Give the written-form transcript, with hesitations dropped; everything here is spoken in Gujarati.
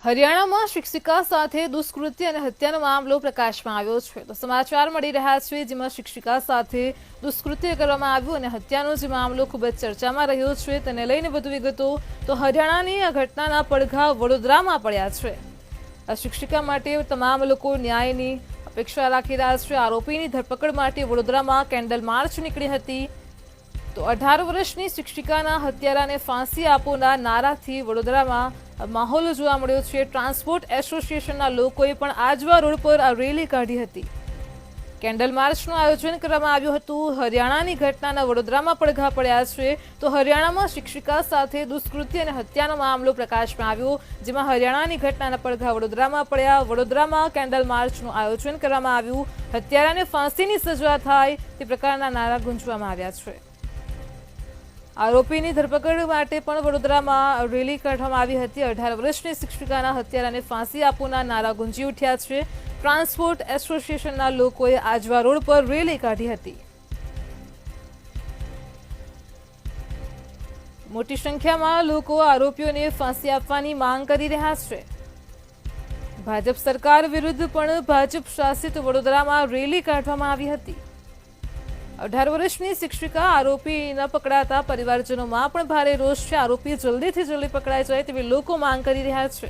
હરિયાણામાં શિક્ષિકા સાથે દુષ્કૃત્ય અને હત્યાનો મામલો પ્રકાશમાં આવ્યો છે તો સમાચાર મળી રહ્યા છે જેમાં શિક્ષિકા સાથે દુષ્કૃત્ય કરવામાં આવ્યું અને હત્યાનો જે મામલો ખૂબ જ ચર્ચામાં રહ્યો છે તેને લઈને વધુ વિગતો તો હરિયાણાની આ ઘટનાના પડઘા વડોદરામાં પડ્યા છે। આ શિક્ષિકા માટે તમામ લોકો ન્યાયની અપેક્ષા રાખી રહ્યા છે। આરોપીની ધરપકડ માટે વડોદરામાં કેન્ડલ માર્ચ નીકળી હતી તો 18 વર્ષની શિક્ષિકાના હત્યારાને ફાંસી આપોના નારાથી વડોદરામાં માહોલ જોવા મળ્યો છે। ટ્રાન્સપોર્ટ એસોસિએશનના લોકોએ પણ આજવા રોડ પર આ રેલી કાઢી હતી। કેન્ડલ માર્ચનું આયોજન કરવામાં આવ્યું હતું। હરિયાણાની ઘટનાના વડોદરામાં પડઘા પડ્યા છે તો હરિયાણામાં શિક્ષિકા સાથે દુષ્કૃત્ય અને હત્યાનો મામલો પ્રકાશમાં આવ્યો જેમાં હરિયાણાની ઘટનાના પડઘા વડોદરામાં પડ્યા। વડોદરામાં કેન્ડલ માર્ચનું આયોજન કરવામાં આવ્યું। હત્યારાને ફાંસીની સજા થાય તે પ્રકારના નારા ગુંજવામાં આવ્યા છે। આરોપીની ધરપકડ માટે પણ વડોદરામાં રેલી કાઢવામાં આવી હતી। 18 વર્ષની શિક્ષિકાના હત્યારાને ફાંસી આપોના નારા ગુંજી ઉઠ્યા છે। ટ્રાન્સપોર્ટ એસોસિએશનના લોકોએ આજવા રોડ પર રેલી કાઢી હતી। મોટી સંખ્યામાં લોકો આરોપીઓને ફાંસી આપવાની માંગ કરી રહ્યા છે। ભાજપ સરકાર વિરુદ્ધ પણ ભાજપ શાસિત વડોદરામાં રેલી કાઢવામાં આવી હતી। 18 વર્ષની શિક્ષિકા આરોપી ન પકડાતા પરિવારજનોમાં પણ ભારે રોષ છે। આરોપી જલ્દીથી જલ્દી પકડાઈ જાય તેવી લોકો માંગ કરી રહ્યા છે।